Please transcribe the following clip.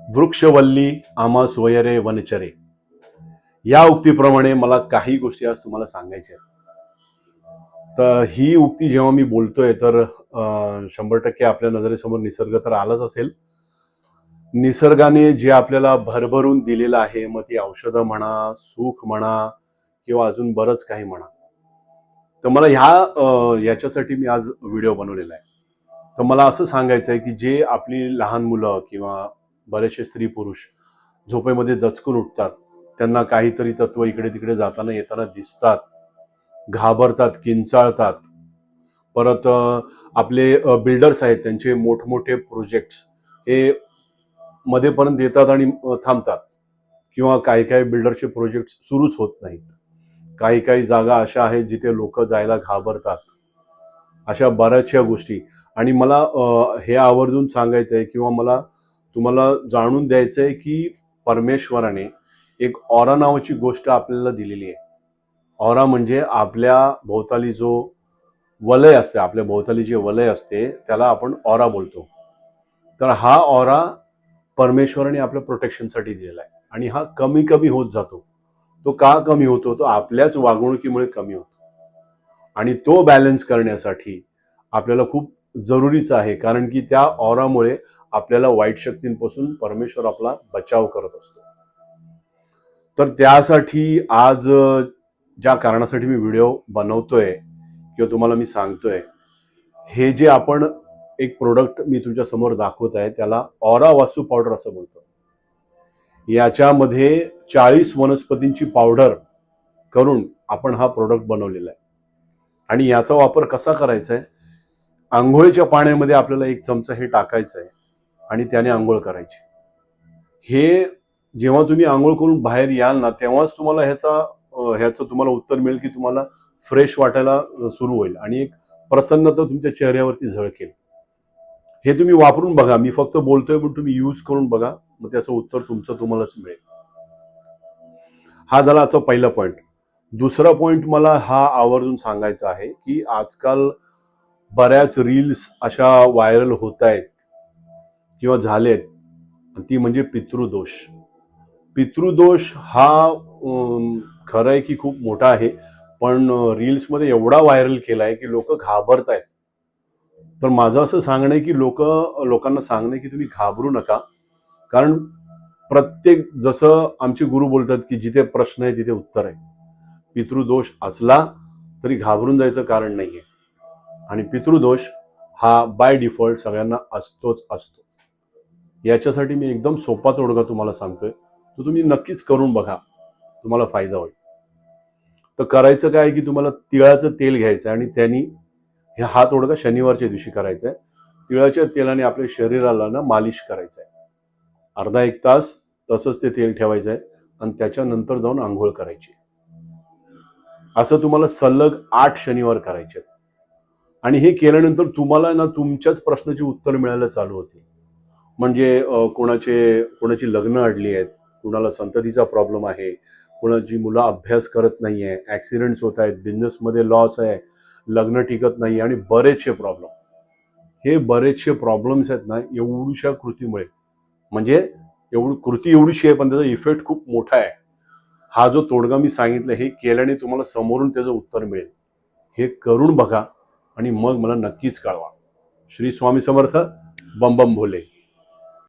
वृक्षवल्ली आम्हा सोयरे वनचरे, या उक्तीप्रमाणे मला काही गोष्टी आज तुम्हाला सांगायच्या आहेत. तर ही उक्ती जेव्हा मी बोलतोय तर 100% आपल्या नजरेसमोर निसर्ग तर आलाच असेल. निसर्गाने जे आपल्याला भरभरून दिलेलं आहे, मग ती औषधं म्हणा, सुख म्हणा किंवा अजून बरंच काही म्हणा. तर मला याच्यासाठी मी आज व्हिडिओ बनवलेला आहे. तर मला असं सांगायचं आहे की जे आपली लहान मुलं किंवा बरेचसे स्त्री पुरुष झोपेमध्ये दचकून उठतात, त्यांना काहीतरी तत्व इकडे तिकडे जाताना येताना दिसतात, घाबरतात, किंचाळतात. परत आपले बिल्डर्स आहेत, त्यांचे मोठमोठे प्रोजेक्ट्स हे मध्येपर्यंत येतात आणि थांबतात, किंवा काही काही बिल्डरचे प्रोजेक्ट सुरूच होत नाहीत. काही काही जागा अशा आहेत जिथे लोक जायला घाबरतात. अशा बऱ्याचशा गोष्टी. आणि मला हे आवर्जून सांगायचं आहे किंवा मला तुम्हाला जाणून द्यायचं आहे की परमेश्वराने एक ऑरा नावाची गोष्ट आपल्याला दिलेली आहे. ऑरा म्हणजे आपल्या भोवताली जो वलय असते, आपल्या भोवताली जे वलय असते त्याला आपण ऑरा बोलतो. तर हा ऑरा परमेश्वराने आपल्या प्रोटेक्शनसाठी दिलेला आहे आणि हा कमी कमी होत जातो. तो का कमी होतो? तो आपल्याच वागणुकीमुळे कमी होतो. आणि तो बॅलन्स करण्यासाठी आपल्याला खूप जरुरीचं आहे, कारण की त्या ऑरामुळे आपल्याला वाईट शक्तींपासून परमेश्वर आपला बचाव करत असतो. तर त्यासाठी आज ज्या कारणासाठी मी व्हिडिओ बनवतोय किंवा तुम्हाला मी सांगतोय, हे जे आपण एक प्रोडक्ट मी तुमच्या समोर दाखवत आहे त्याला ऑरा वास्तू पावडर असं बोलतो. याच्यामध्ये 40 वनस्पतींची पावडर करून आपण हा प्रोडक्ट बनवलेला आहे. आणि याचा वापर कसा करायचा आहे? आंघोळीच्या पाण्यामध्ये आपल्याला 1 चमचा हे टाकायचं आहे आणि त्याने आंघोळ करायची. हे जेव्हा तुम्ही आंघोळ करून बाहेर याल ना, तेव्हाच तुम्हाला ह्याचं तुम्हाला उत्तर मिळेल की तुम्हाला फ्रेश वाटायला सुरू होईल आणि एक प्रसन्नता तुमच्या चेहऱ्यावरती झळकेल. हे तुम्ही वापरून बघा. मी फक्त बोलतोय, पण तुम्ही यूज करून बघा, मग त्याचं उत्तर तुम्हालाच मिळेल. हा झाला आजचा पहिला पॉईंट. दुसरा पॉईंट मला हा आवर्जून सांगायचा आहे की आजकाल बऱ्याच रील्स अशा व्हायरल होत आहेत किंवा झालेत, ती म्हणजे पितृदोष. पितृदोष हा खरं आहे की खूप मोठा आहे, पण रील्समध्ये एवढा व्हायरल केलाय की लोक घाबरत आहेत. तर माझं असं सांगणं आहे की लोकांना सांगणं आहे की तुम्ही घाबरू नका. कारण प्रत्येक, जसं आमचे गुरु बोलतात की जिथे प्रश्न आहे तिथे उत्तर आहे. पितृदोष असला तरी घाबरून जायचं कारण नाहीये. आणि पितृदोष हा बाय डिफॉल्ट सगळ्यांना असतोच असतो. याच्यासाठी मी एकदम सोपा तोडगा तुम्हाला सांगतोय, तो तुम्ही नक्कीच करून बघा, तुम्हाला फायदा होईल. तर करायचं काय की तुम्हाला तिळाचं तेल घ्यायचं आणि त्यांनी हा तोडगा शनिवारच्या दिवशी करायचा आहे. तिळाच्या तेलाने आपल्या शरीराला ना मालिश करायचं आहे. अर्धा 1 तास तसंच ते तेल ठेवायचं आहे आणि त्याच्यानंतर जाऊन आंघोळ करायची. असं तुम्हाला सलग 8 शनिवार करायचे. आणि हे केल्यानंतर तुम्हाला ना तुमच्याच प्रश्नाची उत्तर मिळायला चालू होते. म्हणजे कोणाची लग्न अडली आहेत, कुणाला संततीचा प्रॉब्लेम आहे, कुणाची मुलं अभ्यास करत नाहीये, ऍक्सिडेंट्स होत आहेत, बिझनेसमध्ये लॉस आहे, लग्न टिकत नाही आणि बरेचसे प्रॉब्लेम. हे बरेचसे प्रॉब्लेम्स आहेत ना एवढ्याशा कृतीमुळे. म्हणजे कृती एवढीशी आहे पण त्याचा इफेक्ट खूप मोठा आहे. हा जो तोडगा मी सांगितलं, हे केल्याने तुम्हाला समोरून त्याचं उत्तर मिळेल. हे करून बघा आणि मग मला नक्कीच कळवा. श्री स्वामी समर्थ. बम बम भोले.